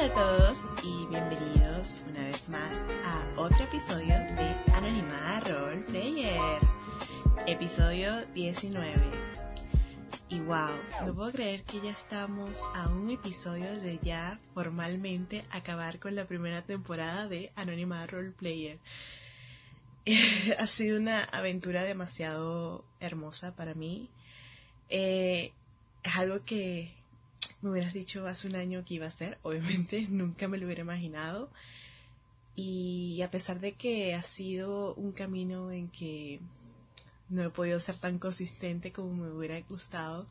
Hola a todos y bienvenidos una vez más a otro episodio de Anónima Roleplayer, episodio 19. Y wow, no puedo creer que ya estamos a un episodio de ya formalmente acabar con la primera temporada de Anónima Roleplayer. Ha sido una aventura demasiado hermosa para mí. Es algo que me hubieras dicho hace un año que iba a ser, obviamente nunca me lo hubiera imaginado. Y a pesar de que ha sido un camino en que no he podido ser tan consistente como me hubiera gustado,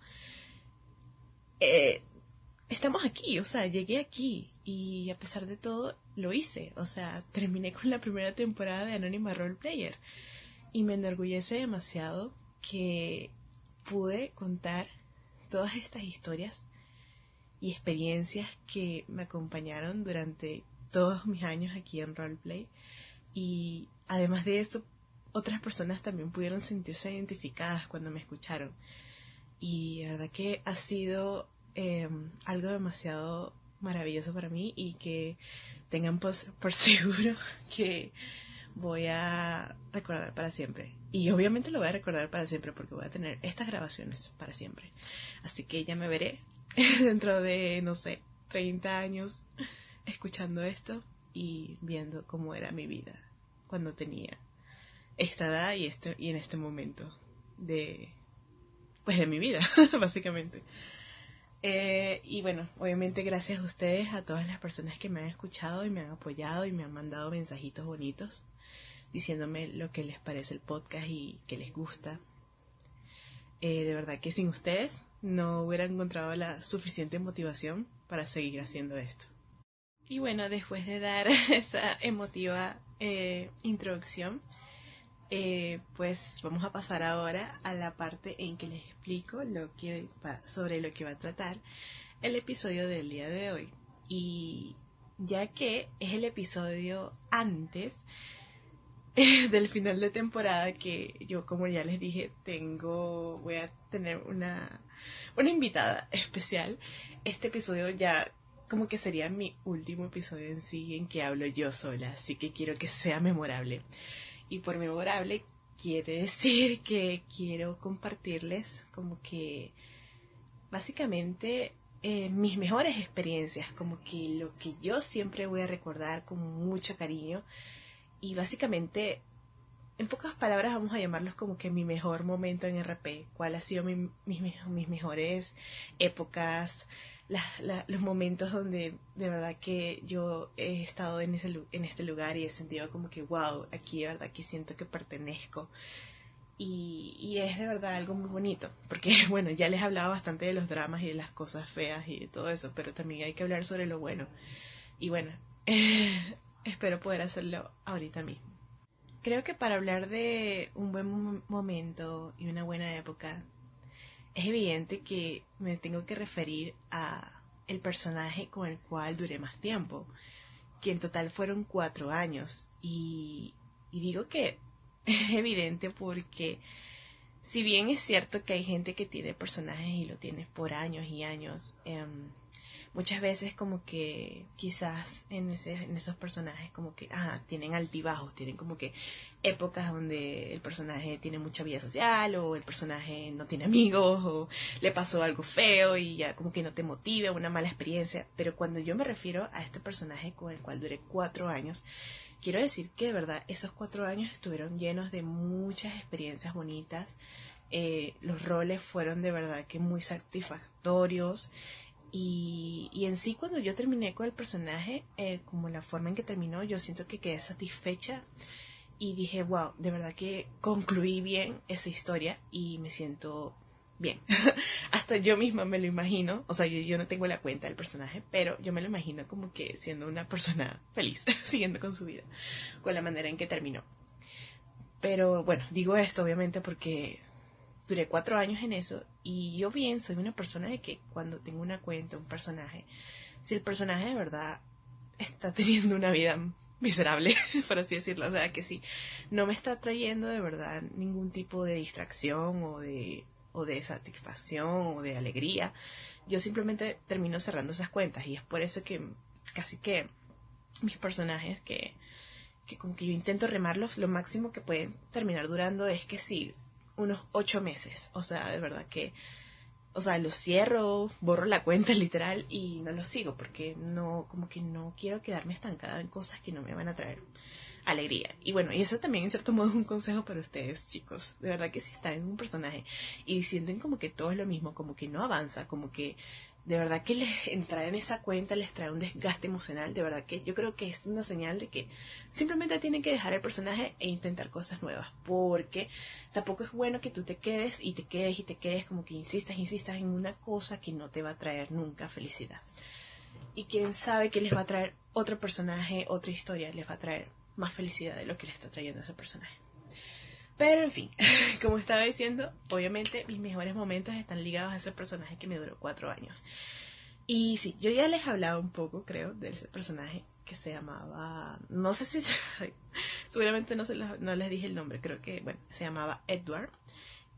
estamos aquí, o sea, llegué aquí y a pesar de todo lo hice, o sea, terminé con la primera temporada de Anónima Roleplayer y me enorgullece demasiado que pude contar todas estas historias y experiencias que me acompañaron durante todos mis años aquí en Roleplay. Y además de eso, otras personas también pudieron sentirse identificadas cuando me escucharon. Y la verdad que ha sido algo demasiado maravilloso para mí y que tengan por seguro que voy a recordar para siempre. Y obviamente lo voy a recordar para siempre porque voy a tener estas grabaciones para siempre. Así que ya me veré dentro de, no sé, 30 años escuchando esto y viendo cómo era mi vida cuando tenía esta edad y en este momento de mi vida, básicamente. Y bueno, obviamente gracias a ustedes, a todas las personas que me han escuchado y me han apoyado y me han mandado mensajitos bonitos diciéndome lo que les parece el podcast y que les gusta. De verdad que sin ustedes no hubiera encontrado la suficiente motivación para seguir haciendo esto. Y bueno, después de dar esa emotiva introducción, pues vamos a pasar ahora a la parte en que les explico sobre lo que va a tratar el episodio del día de hoy. Y ya que es el episodio antes del final de temporada, que yo, como ya les dije, voy a tener una invitada especial. Este episodio ya como que sería mi último episodio en sí en que hablo yo sola, así que quiero que sea memorable. Y por memorable quiere decir que quiero compartirles como que básicamente mis mejores experiencias, como que lo que yo siempre voy a recordar con mucho cariño. Y básicamente, en pocas palabras, vamos a llamarlos como que mi mejor momento en RP. ¿Cuál ha sido mis mejores épocas? Los momentos donde de verdad que yo he estado en este lugar y he sentido como que wow, aquí de verdad que siento que pertenezco. Y es de verdad algo muy bonito. Porque bueno, ya les hablaba bastante de los dramas y de las cosas feas y de todo eso, pero también hay que hablar sobre lo bueno. Y bueno, espero poder hacerlo ahorita mismo. Creo que para hablar de un buen momento y una buena época, es evidente que me tengo que referir a el personaje con el cual duré más tiempo, que en total fueron 4 años. Y digo que es evidente porque si bien es cierto que hay gente que tiene personajes y lo tiene por años y años, muchas veces como que quizás en esos personajes como que tienen altibajos, tienen como que épocas donde el personaje tiene mucha vida social o el personaje no tiene amigos o le pasó algo feo y ya como que no te motiva, una mala experiencia. Pero cuando yo me refiero a este personaje con el cual duré 4 años, quiero decir que de verdad esos 4 años estuvieron llenos de muchas experiencias bonitas. Los roles fueron de verdad que muy satisfactorios. Y en sí cuando yo terminé con el personaje, como la forma en que terminó, yo siento que quedé satisfecha y dije, wow, de verdad que concluí bien esa historia y me siento bien. Hasta yo misma me lo imagino, o sea, yo no tengo la cuenta del personaje, pero yo me lo imagino como que siendo una persona feliz, siguiendo con su vida, con la manera en que terminó. Pero bueno, digo esto obviamente porque duré 4 años en eso y yo bien soy una persona de que cuando tengo una cuenta, un personaje, si el personaje de verdad está teniendo una vida miserable, por así decirlo, o sea que si no me está trayendo de verdad ningún tipo de distracción o de satisfacción o de alegría, yo simplemente termino cerrando esas cuentas y es por eso que casi que mis personajes que con que yo intento remarlos, lo máximo que pueden terminar durando es que sí, unos 8 meses. O sea, de verdad que, o sea, los cierro, borro la cuenta literal y no los sigo porque no, como que no quiero quedarme estancada en cosas que no me van a traer alegría. Y bueno, y eso también en cierto modo es un consejo para ustedes, chicos. De verdad que si están en un personaje y sienten como que todo es lo mismo, como que no avanza, como que de verdad que entrar en esa cuenta les trae un desgaste emocional, de verdad que yo creo que es una señal de que simplemente tienen que dejar el personaje e intentar cosas nuevas, porque tampoco es bueno que tú te quedes y te quedes y te quedes, como que insistas en una cosa que no te va a traer nunca felicidad. Y quién sabe que les va a traer otro personaje, otra historia, les va a traer más felicidad de lo que le está trayendo ese personaje. Pero en fin, como estaba diciendo, obviamente mis mejores momentos están ligados a ese personaje que me duró 4 años. Y sí, yo ya les hablaba un poco, creo, de ese personaje que se llamaba, no sé si, seguramente no les dije el nombre, creo que, bueno, se llamaba Edward.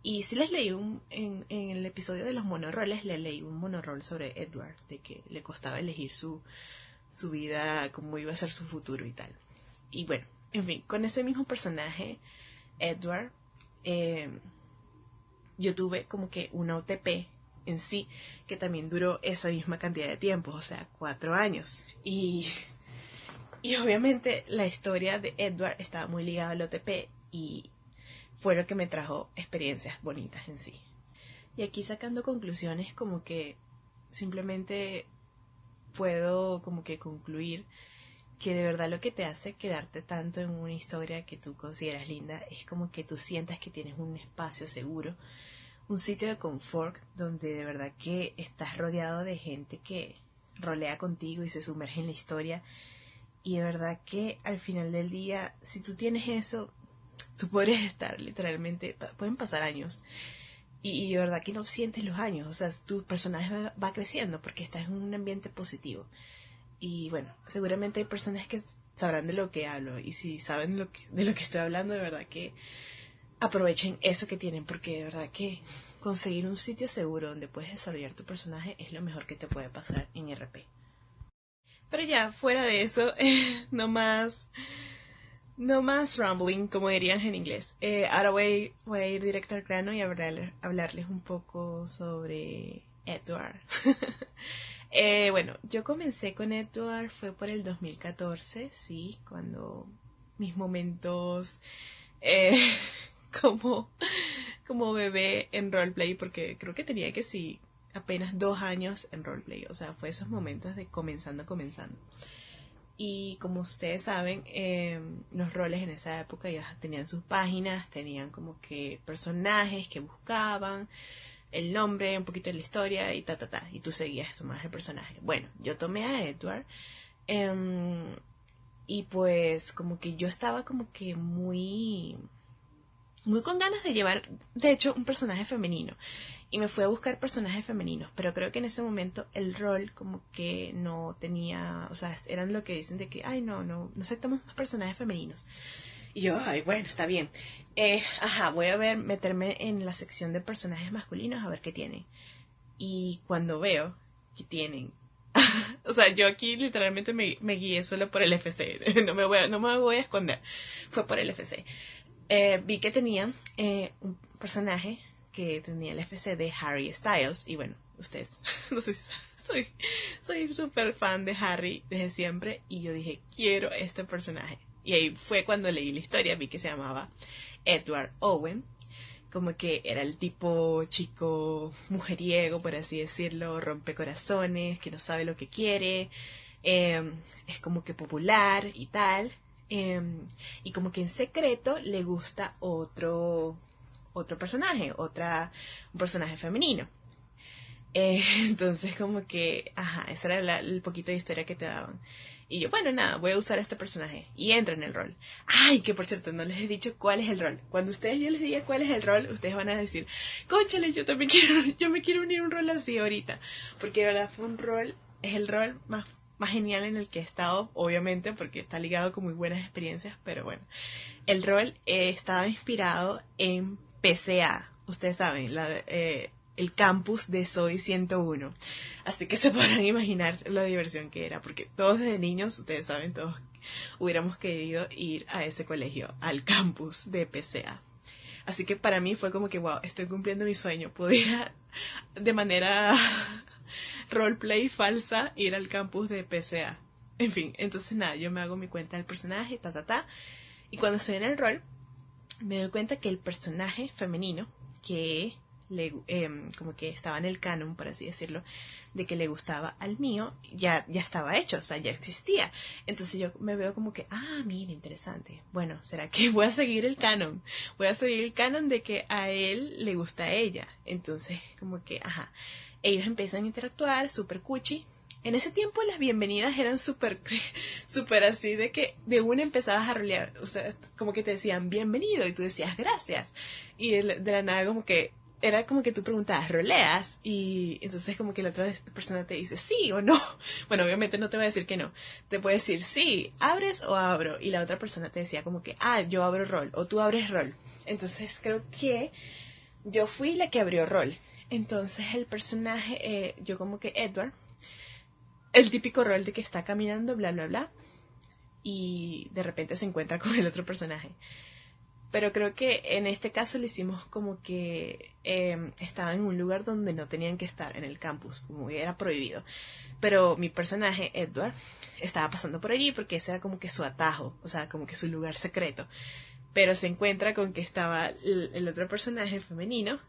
Y sí les leí en el episodio de los monorroles, le leí un monorrol sobre Edward, de que le costaba elegir su vida, cómo iba a ser su futuro y tal. Y bueno, en fin, con ese mismo personaje, Edward, yo tuve como que una OTP en sí, que también duró esa misma cantidad de tiempo, o sea, 4 años. Y obviamente la historia de Edward estaba muy ligada al OTP y fue lo que me trajo experiencias bonitas en sí. Y aquí sacando conclusiones, como que simplemente puedo como que concluir que de verdad lo que te hace quedarte tanto en una historia que tú consideras linda es como que tú sientas que tienes un espacio seguro, un sitio de confort donde de verdad que estás rodeado de gente que rolea contigo y se sumerge en la historia. Y de verdad que al final del día, si tú tienes eso, tú podrías estar literalmente, pueden pasar años y de verdad que no sientes los años, o sea, tu personaje va creciendo porque estás en un ambiente positivo. Y bueno, seguramente hay personas que sabrán de lo que hablo y si saben de lo que estoy hablando, de verdad que aprovechen eso que tienen, porque de verdad que conseguir un sitio seguro donde puedes desarrollar tu personaje es lo mejor que te puede pasar en RP. Pero ya, fuera de eso, no más rambling, como dirían en inglés. Ahora voy a ir directo al grano y hablarles un poco sobre Edward. Bueno, yo comencé con Edward fue por el 2014, sí, cuando mis momentos eh, como, como bebé en roleplay, porque creo que tenía que sí, apenas 2 años en roleplay, o sea, fue esos momentos de comenzando. Y como ustedes saben, los roles en esa época ya tenían sus páginas, tenían como que personajes que buscaban, el nombre, un poquito de la historia y y tú seguías, tomabas el personaje. Bueno, yo tomé a Edward y pues como que yo estaba como que muy con ganas de llevar, de hecho, un personaje femenino. Y me fui a buscar personajes femeninos, pero creo que en ese momento el rol como que no tenía, o sea, eran lo que dicen de que, ay, no aceptamos más personajes femeninos. Y yo, ay, bueno, está bien. Voy a meterme en la sección de personajes masculinos a ver qué tienen. Y cuando veo que tienen, o sea, yo aquí literalmente me guié solo por el FC, no me voy a esconder, fue por el FC. Vi que tenían un personaje que tenía el FC de Harry Styles. Y bueno, ustedes, no sé si soy súper fan de Harry desde siempre. Y yo dije, quiero este personaje. Y ahí fue cuando leí la historia, vi que se llamaba Edward Owen. Como que era el tipo chico mujeriego, por así decirlo, rompecorazones, que no sabe lo que quiere. Es como que popular y tal. Y como que en secreto le gusta otro personaje, un personaje femenino. Entonces como que, esa era el poquito de historia que te daban. Y yo, bueno, nada, voy a usar este personaje. Y entro en el rol. Ay, que por cierto, no les he dicho cuál es el rol. Cuando yo les diga cuál es el rol, ustedes van a decir, cónchale, yo me quiero unir a un rol así ahorita. Porque de verdad es el rol más genial en el que he estado, obviamente, porque está ligado con muy buenas experiencias, pero bueno. El rol estaba inspirado en PCA. Ustedes saben, el campus de Soy 101. Así que se podrán imaginar la diversión que era, porque todos desde niños, ustedes saben, todos hubiéramos querido ir a ese colegio, al campus de PCA. Así que para mí fue como que, wow, estoy cumpliendo mi sueño. Pudiera de manera roleplay falsa ir al campus de PCA. En fin, entonces nada, yo me hago mi cuenta del personaje, y cuando estoy en el rol, me doy cuenta que el personaje femenino, que como que estaba en el canon, por así decirlo, de que le gustaba al mío, ya estaba hecho, o sea, ya existía. Entonces yo me veo como que, mira, interesante. Bueno, ¿será que voy a seguir el canon? Voy a seguir el canon de que a él le gusta a ella. Entonces, como que, ellos empiezan a interactuar, súper cuchi. En ese tiempo las bienvenidas eran súper así, de que de una empezabas a rolear, o sea, como que te decían bienvenido y tú decías gracias. Y de la nada como que era como que tú preguntabas, ¿roleas? Y entonces como que la otra persona te dice sí o no. Bueno, obviamente no te va a decir que no. Te puede decir sí, ¿abres o abro? Y la otra persona te decía como que, yo abro rol o tú abres rol. Entonces creo que yo fui la que abrió rol. Entonces el personaje, yo como que Edward, el típico rol de que está caminando, bla, bla, bla, y de repente se encuentra con el otro personaje. Pero creo que en este caso le hicimos como que estaban en un lugar donde no tenían que estar, en el campus, como que era prohibido. Pero mi personaje, Edward, estaba pasando por allí porque ese era como que su atajo, o sea, como que su lugar secreto. Pero se encuentra con que estaba el otro personaje femenino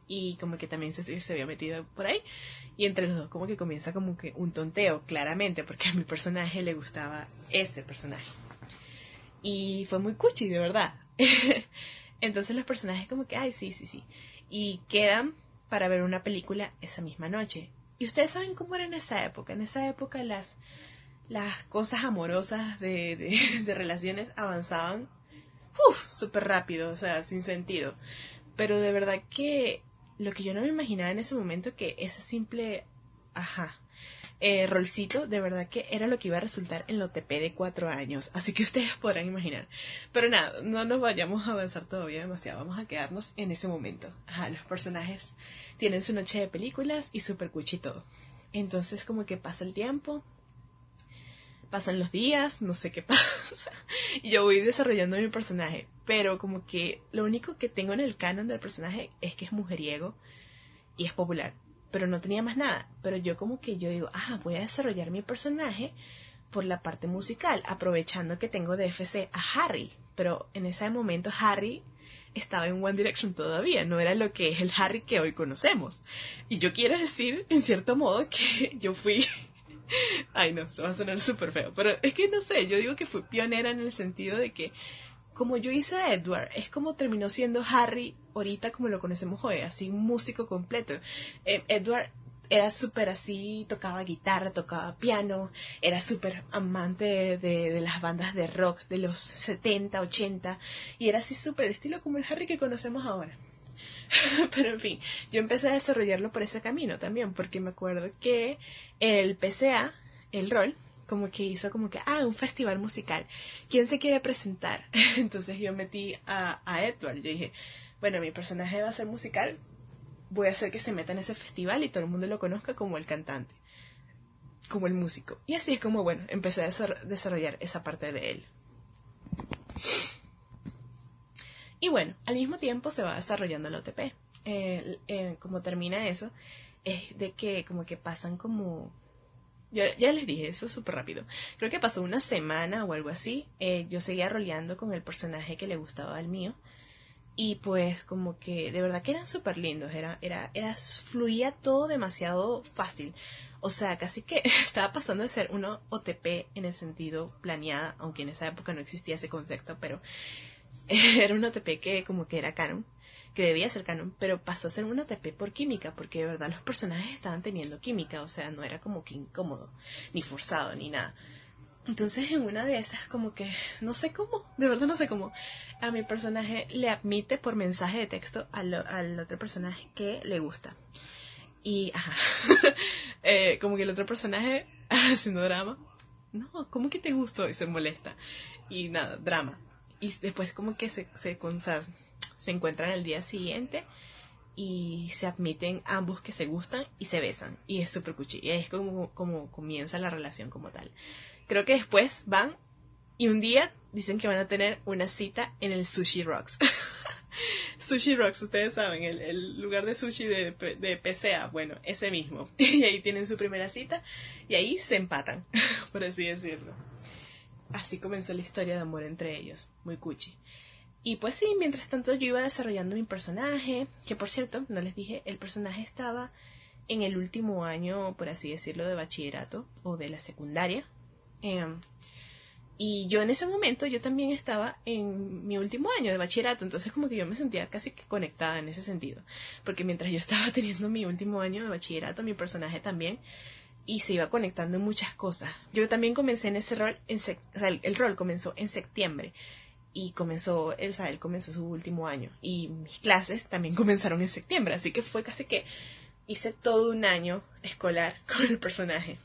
y como que también se había metido por ahí, y entre los dos como que comienza como que un tonteo, claramente, porque a mi personaje le gustaba ese personaje. Y fue muy cuchi, de verdad. Entonces los personajes como que, sí. Y quedan para ver una película esa misma noche. Y ustedes saben cómo era en esa época. En esa época las cosas amorosas de relaciones avanzaban súper rápido, o sea, sin sentido. Pero de verdad que lo que yo no me imaginaba en ese momento, que ese simple rolcito, de verdad que era lo que iba a resultar en la OTP de 4 años. Así que ustedes podrán imaginar. Pero nada, no nos vayamos a avanzar todavía demasiado. Vamos a quedarnos en ese momento. Los personajes tienen su noche de películas y super cuchi y todo. Entonces como que pasa el tiempo, pasan los días, no sé qué pasa, y yo voy desarrollando mi personaje, pero como que lo único que tengo en el canon del personaje es que es mujeriego y es popular, pero no tenía más nada. Pero yo como que yo digo, voy a desarrollar mi personaje por la parte musical, aprovechando que tengo de FC a Harry, pero en ese momento Harry estaba en One Direction todavía, no era lo que es el Harry que hoy conocemos. Y yo quiero decir, en cierto modo, que yo fui... Ay, no, se va a sonar súper feo, pero es que no sé, yo digo que fui pionera en el sentido de que como yo hice a Edward, es como terminó siendo Harry ahorita como lo conocemos hoy, así un músico completo. Edward era súper así, tocaba guitarra, tocaba piano, era súper amante de las bandas de rock de los 70, 80, y era así súper estilo como el Harry que conocemos ahora. Pero en fin, yo empecé a desarrollarlo por ese camino también, porque me acuerdo que el PCA, el rol, como que hizo como que, un festival musical, ¿quién se quiere presentar? Entonces yo metí a Edward, yo dije, bueno, mi personaje va a ser musical, voy a hacer que se meta en ese festival y todo el mundo lo conozca como el cantante, como el músico. Y así es como, bueno, empecé a desarrollar esa parte de él. Y bueno, al mismo tiempo se va desarrollando el OTP. Como termina eso, es de que como que pasan como... Ya les dije, eso súper rápido. Creo que pasó una semana o algo así. Yo seguía roleando con el personaje que le gustaba al mío. Y pues como que de verdad que eran súper lindos. Fluía todo demasiado fácil. O sea, casi que estaba pasando de ser una OTP en el sentido planeada, aunque en esa época no existía ese concepto, pero... era un OTP que como que era canon, que debía ser canon, pero pasó a ser un OTP por química, porque de verdad los personajes estaban teniendo química, o sea, no era como que incómodo, ni forzado, ni nada. Entonces en una de esas como que, no sé cómo, de verdad no sé cómo, a mi personaje le admite por mensaje de texto al otro personaje que le gusta. Y, como que el otro personaje haciendo drama, no, ¿cómo que te gustó? Y se molesta. Y nada, drama. Y después como que se encuentran el día siguiente y se admiten ambos que se gustan y se besan. Y es súper cuchi. Y es como comienza la relación como tal. Creo que después van y un día dicen que van a tener una cita en el Sushi Rocks. Sushi Rocks, ustedes saben, el lugar de sushi de PCA, bueno, ese mismo. Y ahí tienen su primera cita y ahí se empatan, por así decirlo. Así comenzó la historia de amor entre ellos, muy cuchi. Y pues sí, mientras tanto yo iba desarrollando mi personaje, que por cierto, no les dije, el personaje estaba en el último año, por así decirlo, de bachillerato o de la secundaria. Y yo en ese momento, yo también estaba en mi último año de bachillerato, entonces como que yo me sentía casi que conectada en ese sentido. Porque mientras yo estaba teniendo mi último año de bachillerato, mi personaje también, y se iba conectando en muchas cosas. Yo también comencé en ese rol, o sea, el rol comenzó en septiembre, y él comenzó su último año, y mis clases también comenzaron en septiembre, así que fue casi que hice todo un año escolar con el personaje.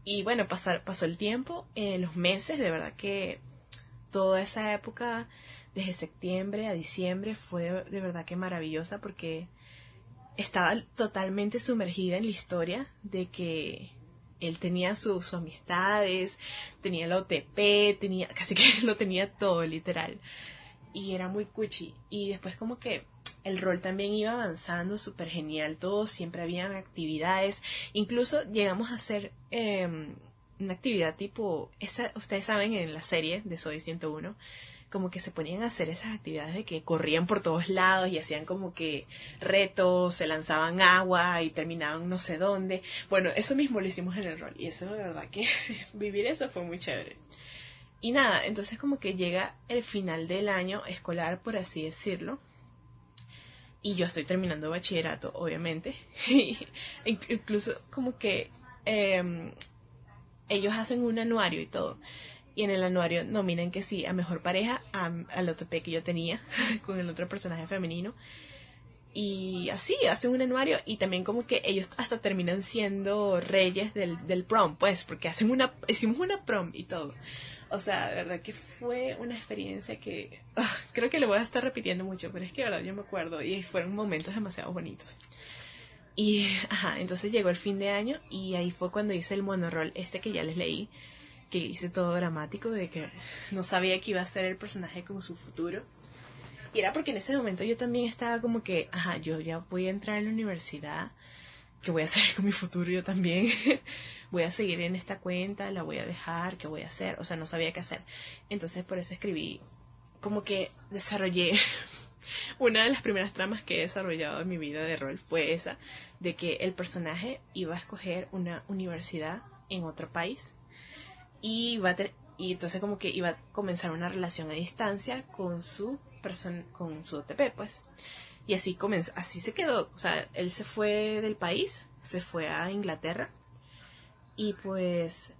Y bueno, pasó el tiempo, los meses, de verdad que toda esa época, desde septiembre a diciembre, fue de verdad que maravillosa porque estaba totalmente sumergida en la historia de que él tenía sus amistades, tenía la OTP, casi que lo tenía todo, literal. Y era muy cuchi. Y después como que el rol también iba avanzando súper genial, todo, siempre habían actividades, incluso llegamos a hacer una actividad tipo, ustedes saben en la serie de Soy 101, como que se ponían a hacer esas actividades de que corrían por todos lados y hacían como que retos, se lanzaban agua y terminaban no sé dónde. Bueno, eso mismo lo hicimos en el rol y eso de verdad que vivir eso fue muy chévere. Y nada, entonces como que llega el final del año escolar, por así decirlo, y yo estoy terminando bachillerato, obviamente, incluso como que ellos hacen un anuario y todo, y en el anuario nominan que sí, a mejor pareja, al OTP que yo tenía, con el otro personaje femenino, y así, hacen un anuario, y también como que ellos hasta terminan siendo reyes del prom, pues, porque hicimos una prom y todo. O sea, de verdad que fue una experiencia que creo que lo voy a estar repitiendo mucho, pero es que de verdad yo me acuerdo y fueron momentos demasiado bonitos. Y, entonces llegó el fin de año y ahí fue cuando hice el monorol que ya les leí, que hice todo dramático de que no sabía que iba a ser el personaje con su futuro. Y era porque en ese momento yo también estaba como que, yo ya voy a entrar a la universidad, ¿qué voy a hacer con mi futuro yo también? Voy a seguir en esta cuenta, la voy a dejar, ¿qué voy a hacer? O sea, no sabía qué hacer. Entonces por eso escribí, como que desarrollé una de las primeras tramas que he desarrollado en mi vida de rol fue esa, de que el personaje iba a escoger una universidad en otro país y y entonces como que iba a comenzar una relación a distancia con su OTP, pues. Y así se quedó, o sea, él se fue del país, se fue a Inglaterra y pues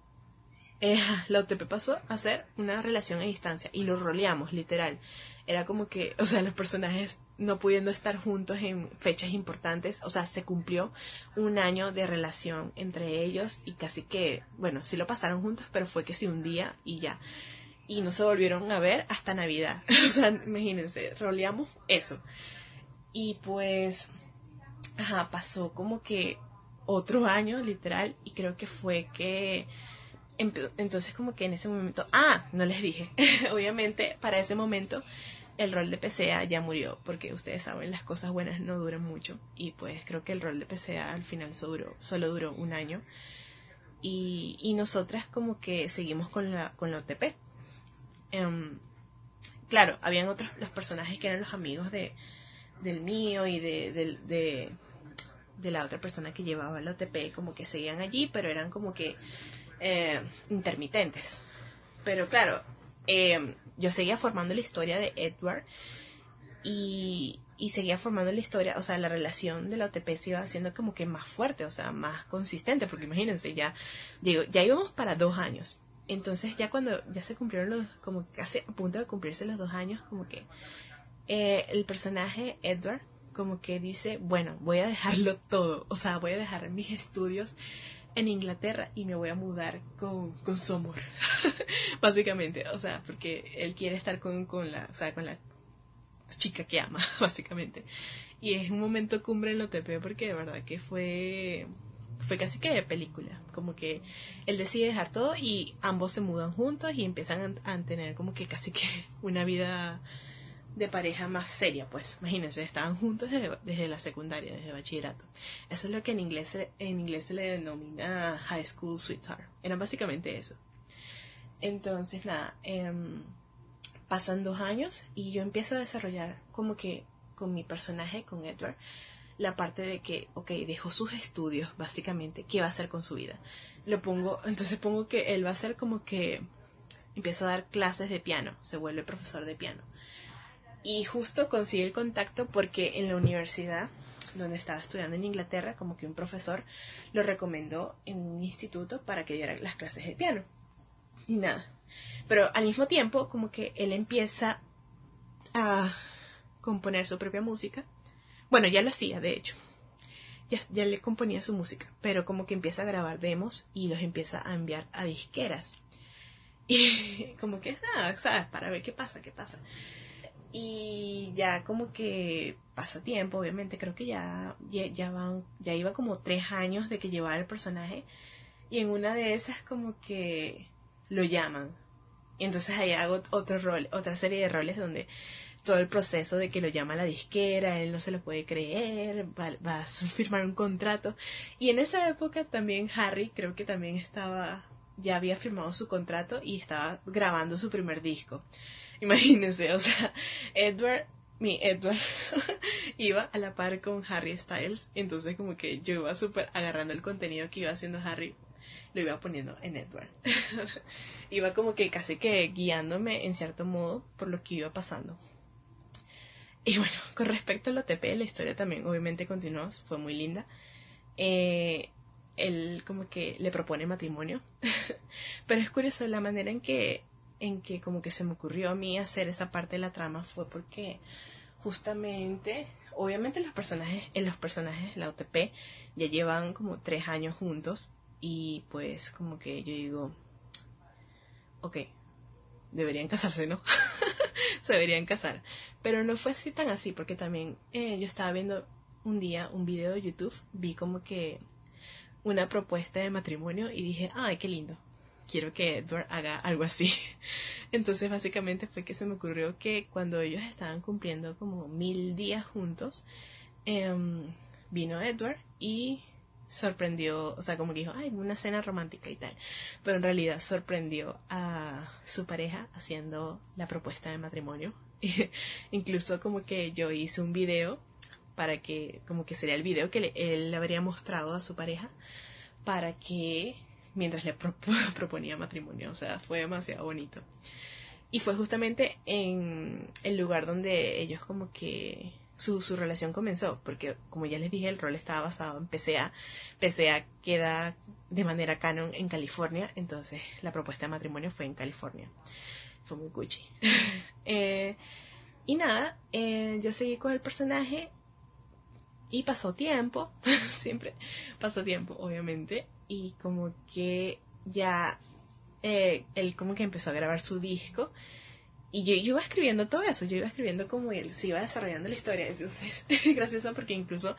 la OTP pasó a ser una relación a distancia y lo roleamos, literal. Era como que, o sea, los personajes no pudiendo estar juntos en fechas importantes, o sea, se cumplió un año de relación entre ellos y casi que, bueno, sí lo pasaron juntos, pero fue que sí un día y ya. Y no se volvieron a ver hasta Navidad. O sea, imagínense, roleamos eso. Y pues, pasó como que otro año, literal, y creo que fue que entonces como que en ese momento, no les dije, obviamente para ese momento el rol de PCA ya murió, porque ustedes saben, las cosas buenas no duran mucho, y pues creo que el rol de PCA al final solo duró un año, y nosotras como que seguimos con la OTP. Claro, habían los personajes que eran los amigos del mío y de la otra persona que llevaba el OTP, como que seguían allí, pero eran como que intermitentes. Pero claro, yo seguía formando la historia de Edward y seguía formando la historia, o sea, la relación de la OTP se iba haciendo como que más fuerte, o sea, más consistente, porque imagínense, ya íbamos para 2 años. Entonces ya cuando ya se cumplieron como casi a punto de cumplirse los 2 años, como que el personaje Edward como que dice, bueno, voy a dejarlo todo, o sea, voy a dejar mis estudios en Inglaterra y me voy a mudar con su amor, básicamente, o sea, porque él quiere estar con la chica que ama, básicamente. Y es un momento cumbre en la OTP porque de verdad que fue casi que de película. Como que él decide dejar todo y ambos se mudan juntos y empiezan a tener como que casi que una vida de pareja más seria, pues. Imagínense, estaban juntos desde la secundaria, desde bachillerato. Eso es lo que en inglés se le denomina High School Sweetheart. Era básicamente eso. Entonces, nada, pasan 2 años y yo empiezo a desarrollar como que con mi personaje, con Edward, la parte de que, ok, dejó sus estudios, básicamente, ¿qué va a hacer con su vida? Entonces pongo que él va a hacer como que empieza a dar clases de piano, se vuelve profesor de piano. Y justo consigue el contacto porque en la universidad donde estaba estudiando en Inglaterra, como que un profesor lo recomendó en un instituto para que diera las clases de piano. Y nada. Pero al mismo tiempo, como que él empieza a componer su propia música. Bueno, ya lo hacía, de hecho. Ya le componía su música, pero como que empieza a grabar demos y los empieza a enviar a disqueras. Y como que nada, ¿sabes? Para ver qué pasa. Y ya como que pasa tiempo, obviamente, creo que ya iba como 3 años de que llevaba el personaje. Y en una de esas como que lo llaman. Y entonces ahí hago otra serie de roles donde todo el proceso de que lo llama la disquera, él no se lo puede creer, va a firmar un contrato. Y en esa época también Harry creo que también ya había firmado su contrato y estaba grabando su primer disco. Imagínense, o sea, mi Edward iba a la par con Harry Styles, entonces como que yo iba súper agarrando el contenido que iba haciendo Harry, lo iba poniendo en Edward. Iba como que casi que guiándome en cierto modo por lo que iba pasando. Y bueno, con respecto al OTP, la historia también obviamente continuó, fue muy linda. Él como que le propone matrimonio. Pero es curioso la manera en que como que se me ocurrió a mí hacer esa parte de la trama fue porque justamente, obviamente los personajes de la OTP ya llevan como 3 años juntos y pues como que yo digo, ok, deberían casarse, ¿no? Se deberían casar. Pero no fue así tan así, porque también yo estaba viendo un día un video de YouTube, vi como que una propuesta de matrimonio y dije, ay, qué lindo, quiero que Edward haga algo así. Entonces básicamente fue que se me ocurrió que cuando ellos estaban cumpliendo como 1000 días juntos, vino Edward y sorprendió, o sea, como que dijo, ay, una cena romántica y tal, pero en realidad sorprendió a su pareja haciendo la propuesta de matrimonio. Incluso como que yo hice un video para que, como que sería el video que él le habría mostrado a su pareja para que mientras le proponía matrimonio, o sea, fue demasiado bonito. Y fue justamente en el lugar donde ellos como que su relación comenzó, porque como ya les dije, el rol estaba basado en PCA. PCA queda de manera canon en California, entonces la propuesta de matrimonio fue en California. Fue muy cuchi. Y nada, yo seguí con el personaje y pasó tiempo, siempre pasó tiempo, obviamente, y como que ya él como que empezó a grabar su disco. Y yo iba escribiendo todo eso, yo iba escribiendo como él se iba desarrollando la historia. Entonces, gracioso porque incluso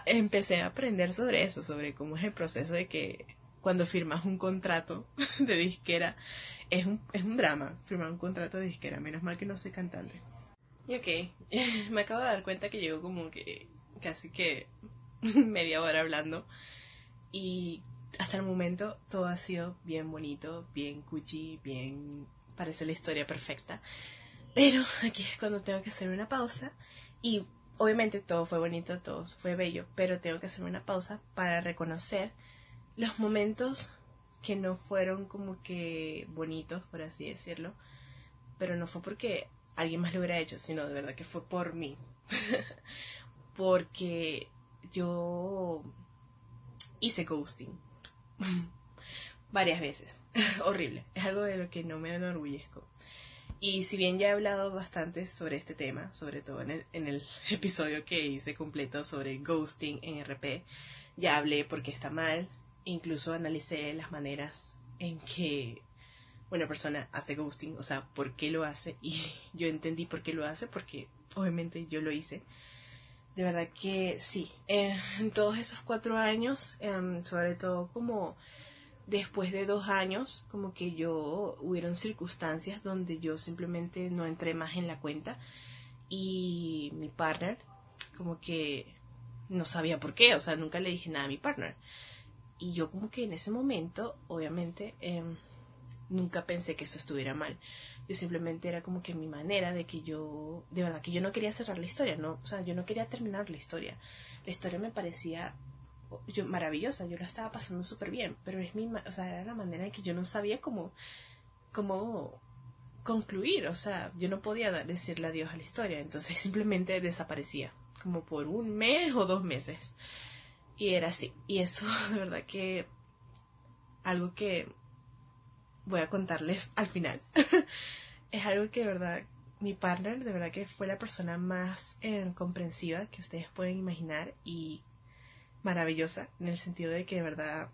empecé a aprender sobre eso, sobre cómo es el proceso de que cuando firmas un contrato de disquera, es un drama firmar un contrato de disquera, menos mal que no soy cantante. Y ok, me acabo de dar cuenta que llevo como que casi que media hora hablando y hasta el momento todo ha sido bien bonito, bien cuchi, bien... parece la historia perfecta, pero aquí es cuando tengo que hacer una pausa y obviamente todo fue bonito, todo fue bello, pero tengo que hacer una pausa para reconocer los momentos que no fueron como que bonitos, por así decirlo, pero no fue porque alguien más lo hubiera hecho, sino de verdad que fue por mí. Porque yo hice ghosting varias veces. Horrible. Es algo de lo que no me enorgullezco. Y si bien ya he hablado bastante sobre este tema, sobre todo en el episodio que hice completo sobre ghosting en RP, ya hablé por qué está mal, incluso analicé las maneras en que una persona hace ghosting, o sea, por qué lo hace, y yo entendí por qué lo hace, porque obviamente yo lo hice. De verdad que sí, en todos esos 4 años, sobre todo como después de 2 años, como que hubieron circunstancias donde yo simplemente no entré más en la cuenta, y mi partner como que no sabía por qué, o sea, nunca le dije nada a mi partner. Y yo como que en ese momento, obviamente, nunca pensé que eso estuviera mal. Yo simplemente era como que mi manera de que de verdad que yo no quería cerrar la historia, no, o sea, yo no quería terminar la historia. La historia me parecía maravillosa, yo la estaba pasando súper bien, pero o sea, era la manera en que yo no sabía cómo concluir, o sea, yo no podía decirle adiós a la historia, entonces simplemente desaparecía, como por 1 mes o 2 meses. Y era así, y eso de verdad que algo que voy a contarles al final. Es algo que de verdad, mi partner de verdad que fue la persona más comprensiva que ustedes pueden imaginar, y maravillosa en el sentido de que de verdad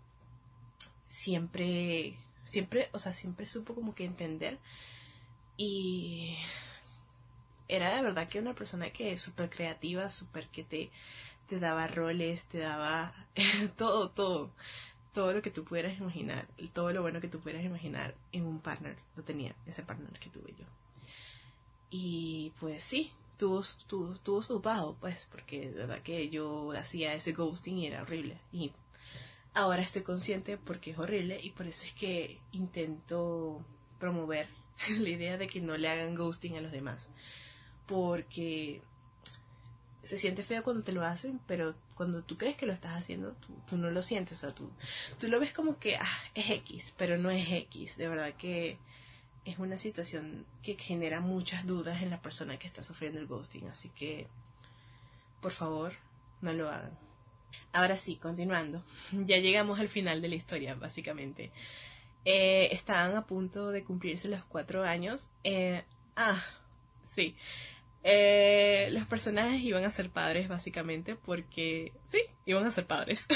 o sea, siempre supo como que entender, y era de verdad que una persona que es súper creativa, súper que te daba roles, te daba todo lo que tú pudieras imaginar, todo lo bueno que tú pudieras imaginar en un partner, lo tenía ese partner que tuve yo. Y pues sí, tuvo su pago, pues, porque de verdad que yo hacía ese ghosting y era horrible. Y ahora estoy consciente porque es horrible, y por eso es que intento promover la idea de que no le hagan ghosting a los demás. Porque se siente feo cuando te lo hacen, pero cuando tú crees que lo estás haciendo, tú no lo sientes, o sea, tú lo ves como que es X, pero no es X. De verdad que es una situación que genera muchas dudas en la persona que está sufriendo el ghosting, así que por favor no lo hagan. Ahora sí, continuando, ya llegamos al final de la historia, básicamente. Estaban a punto de cumplirse los 4 años. Sí. Los personajes iban a ser padres, básicamente, porque sí, iban a ser padres.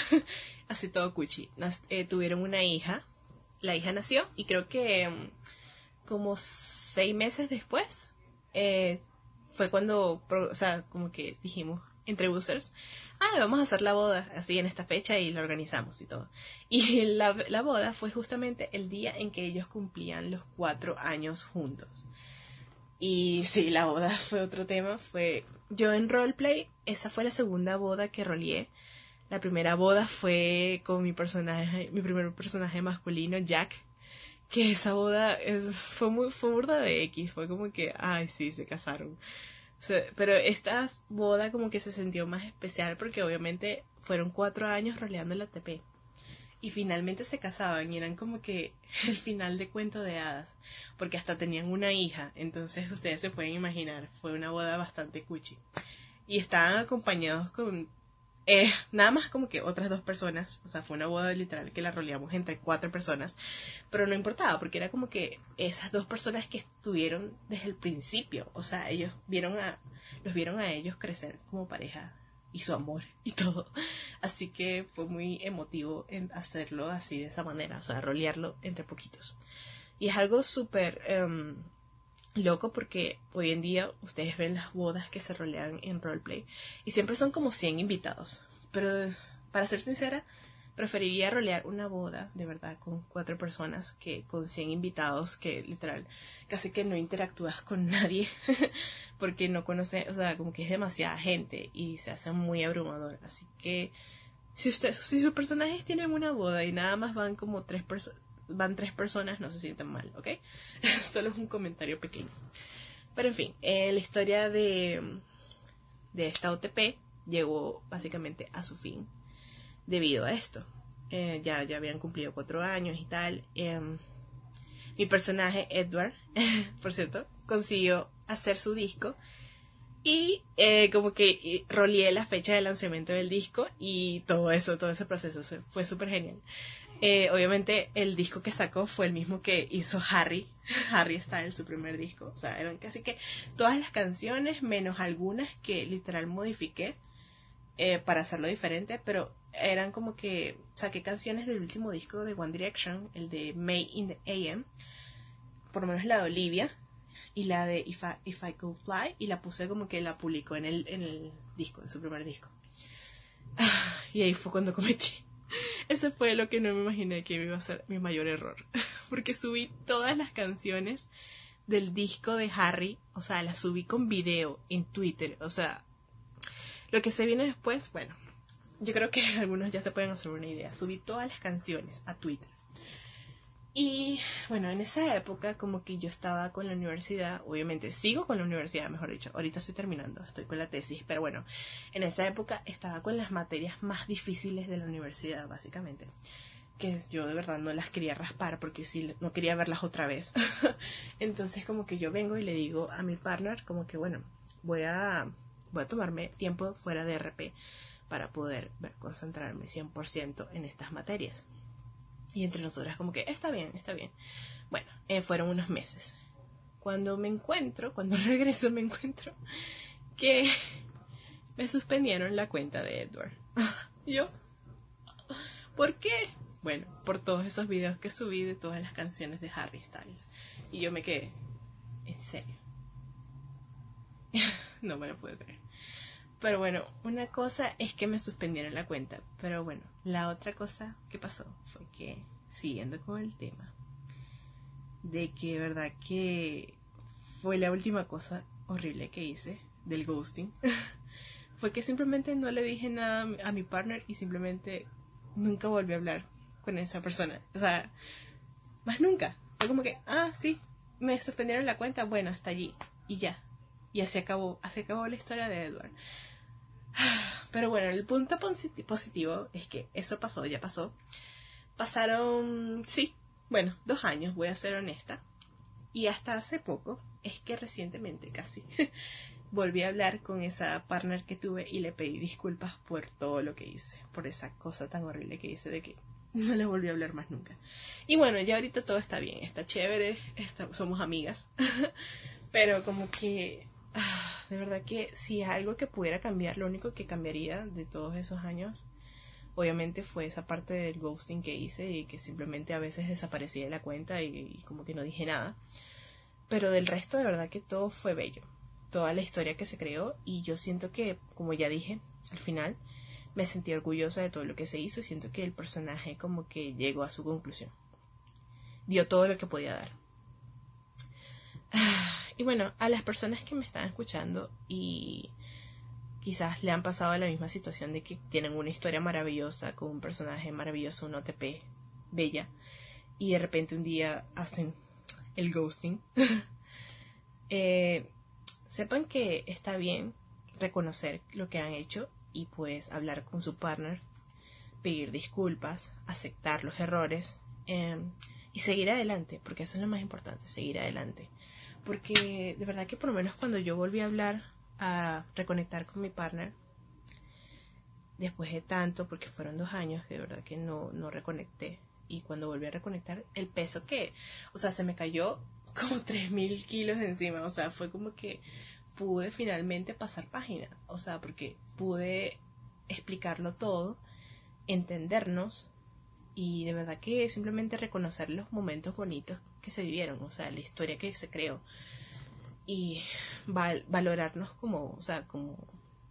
Así todo cuchi. Tuvieron una hija. La hija nació y creo que como 6 meses después fue cuando, o sea, como que dijimos entre users, vamos a hacer la boda así en esta fecha, y la organizamos y todo. Y la boda fue justamente el día en que ellos cumplían los 4 años juntos. Y sí, la boda fue otro tema. Yo en roleplay, esa fue la segunda boda que roleé. La primera boda fue con mi primer personaje masculino, Jack. Que esa boda fue burda de X. Fue como que, ay, sí, se casaron. O sea, pero esta boda como que se sintió más especial porque obviamente fueron 4 años roleando la TP. Y finalmente se casaban, y eran como que el final de cuento de hadas, porque hasta tenían una hija. Entonces ustedes se pueden imaginar, fue una boda bastante cuchi. Y estaban acompañados con nada más como que otras 2 personas. O sea, fue una boda literal que la roleamos entre 4 personas, pero no importaba porque era como que esas 2 personas que estuvieron desde el principio. O sea, los vieron a ellos crecer como pareja y su amor y todo. Así que fue muy emotivo en hacerlo así de esa manera, o sea, rolearlo entre poquitos. Y es algo súper loco porque hoy en día ustedes ven las bodas que se rolean en roleplay y siempre son como 100 invitados. Pero para ser sincera, preferiría rolear una boda de verdad con 4 personas que con 100 invitados que literal casi que no interactúas con nadie porque no conoces, o sea, como que es demasiada gente y se hace muy abrumador. Así que si sus personajes tienen una boda y nada más van como 3 personas, no se sienten mal, ¿ok? Solo es un comentario pequeño. Pero en fin, la historia de esta OTP llegó básicamente a su fin debido a esto. Ya habían cumplido 4 años y tal. Mi personaje, Edward, por cierto, consiguió hacer su disco. Y como que roleé la fecha de lanzamiento del disco y todo ese proceso fue súper genial. Obviamente el disco que sacó fue el mismo que hizo Harry Styles, su primer disco. O sea, eran casi que todas las canciones, menos algunas que literal modifiqué para hacerlo diferente, pero eran como que saqué canciones del último disco de One Direction, el de May in the AM, por lo menos la de Olivia y la de If I Could Fly, y la puse como que la publicó en el disco, en su primer disco. Y ahí fue cuando cometí. Ese fue lo que no me imaginé que iba a ser mi mayor error. Porque subí todas las canciones del disco de Harry, o sea, las subí con video en Twitter, o sea, lo que se viene después, bueno, yo creo que algunos ya se pueden hacer una idea. Subí todas las canciones a Twitter. Y bueno, en esa época como que yo estaba con la universidad, obviamente sigo con la universidad, mejor dicho, ahorita estoy terminando, estoy con la tesis, pero bueno, en esa época estaba con las materias más difíciles de la universidad, básicamente, que yo de verdad no las quería raspar porque sí, no quería verlas otra vez. Entonces como que yo vengo y le digo a mi partner como que bueno, voy a tomarme tiempo fuera de RP para poder concentrarme 100% en estas materias. Y entre nosotras como que está bien. Bueno, fueron unos meses. Cuando regreso me encuentro que me suspendieron la cuenta de Edward. Yo, ¿por qué? Bueno, por todos esos videos que subí de todas las canciones de Harry Styles. Y yo me quedé, ¿en serio? No me lo puedo creer. Pero bueno, una cosa es que me suspendieron la cuenta. Pero bueno, la otra cosa que pasó fue que, siguiendo con el tema, de que de verdad que fue la última cosa horrible que hice del ghosting, fue que simplemente no le dije nada a mi partner y simplemente nunca volví a hablar con esa persona. O sea, más nunca. Fue como que, sí, me suspendieron la cuenta, bueno, hasta allí. Y ya. Y así acabó la historia de Edward. Pero bueno, el punto positivo es que eso pasó, ya pasó. Pasaron, 2 años, voy a ser honesta. Y hasta hace poco, es que recientemente casi, volví a hablar con esa partner que tuve y le pedí disculpas por todo lo que hice, por esa cosa tan horrible que hice de que no le volví a hablar más nunca. Y bueno, ya ahorita todo está bien, está chévere, somos amigas. Pero como que, de verdad que si es algo que pudiera cambiar, lo único que cambiaría de todos esos años, obviamente fue esa parte del ghosting que hice y que simplemente a veces desaparecía de la cuenta y como que no dije nada. Pero del resto, de verdad que todo fue bello. Toda la historia que se creó, y yo siento que, como ya dije, al final me sentí orgullosa de todo lo que se hizo y siento que el personaje como que llegó a su conclusión. Dio todo lo que podía dar. Y bueno, a las personas que me están escuchando y quizás le han pasado la misma situación de que tienen una historia maravillosa con un personaje maravilloso, un OTP bella, y de repente un día hacen el ghosting, sepan que está bien reconocer lo que han hecho y pues hablar con su partner, pedir disculpas, aceptar los errores y seguir adelante, porque eso es lo más importante, seguir adelante. Porque de verdad que por lo menos cuando yo volví a hablar, a reconectar con mi partner, después de tanto, porque fueron 2 años que de verdad que no reconecté, y cuando volví a reconectar, el peso que, o sea, se me cayó como 3.000 kilos encima, o sea, fue como que pude finalmente pasar página, o sea, porque pude explicarlo todo, entendernos, y de verdad que simplemente reconocer los momentos bonitos que se vivieron, o sea, la historia que se creó, y valorarnos como, o sea, como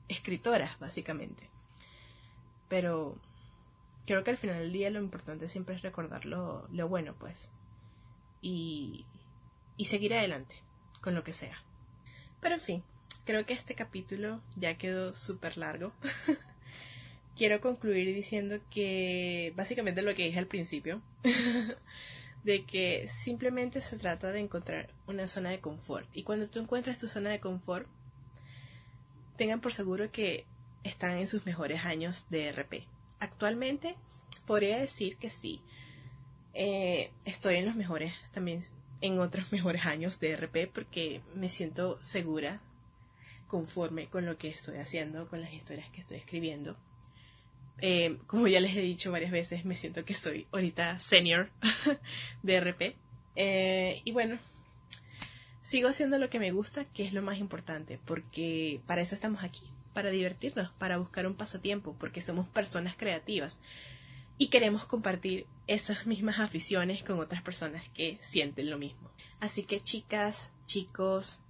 escritoras, básicamente. Pero creo que al final del día lo importante siempre es recordar lo bueno, pues, y seguir adelante con lo que sea. Pero en fin, creo que este capítulo ya quedó súper largo. Quiero concluir diciendo que básicamente lo que dije al principio, de que simplemente se trata de encontrar una zona de confort. Y cuando tú encuentras tu zona de confort, tengan por seguro que están en sus mejores años de RP. Actualmente podría decir que sí, estoy en los mejores, también en otros mejores años de RP, porque me siento segura, conforme con lo que estoy haciendo, con las historias que estoy escribiendo. Como ya les he dicho varias veces, me siento que soy ahorita senior de RP. Y bueno, sigo haciendo lo que me gusta, que es lo más importante, porque para eso estamos aquí, para divertirnos, para buscar un pasatiempo, porque somos personas creativas. y queremos compartir esas mismas aficiones con otras personas que sienten lo mismo. Así que chicas, chicos,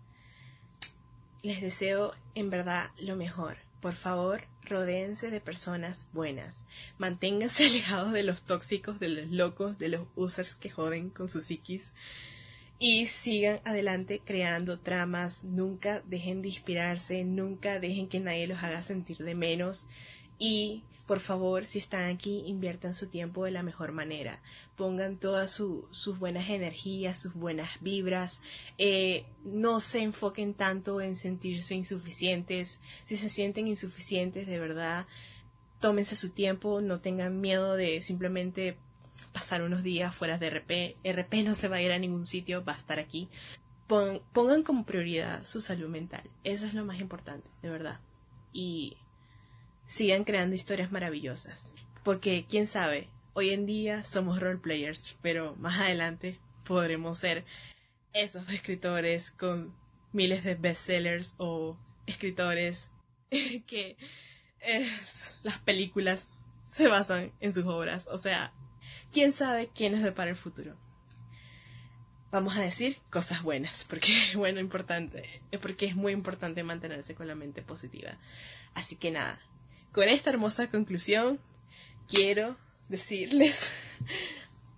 les deseo en verdad lo mejor. Por favor, rodéense de personas buenas. Manténganse alejados de los tóxicos, de los locos, de los users que joden con sus psiquis. Y sigan adelante creando tramas. Nunca dejen de inspirarse. Nunca dejen que nadie los haga sentir de menos. Y por favor, si están aquí, inviertan su tiempo de la mejor manera. Pongan todas sus buenas energías, sus buenas vibras. No se enfoquen tanto en sentirse insuficientes. Si se sienten insuficientes, de verdad, tómense su tiempo. No tengan miedo de simplemente pasar unos días fuera de RP. RP no se va a ir a ningún sitio, va a estar aquí. Pongan como prioridad su salud mental. Eso es lo más importante, de verdad. Y sigan creando historias maravillosas. Porque, quién sabe, hoy en día somos roleplayers, pero más adelante podremos ser esos escritores con miles de bestsellers o escritores que las películas se basan en sus obras. O sea, quién sabe quién nos depara el futuro. Vamos a decir cosas buenas, porque porque es muy importante mantenerse con la mente positiva. Así que nada, con esta hermosa conclusión, quiero decirles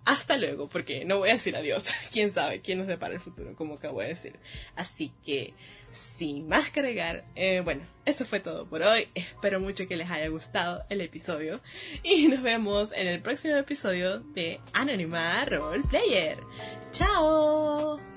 hasta luego, porque no voy a decir adiós. Quién sabe quién nos depara el futuro, como acabo de decir. Así que, sin más que agregar, bueno, eso fue todo por hoy. Espero mucho que les haya gustado el episodio. Y nos vemos en el próximo episodio de Anónima Roleplayer. ¡Chao!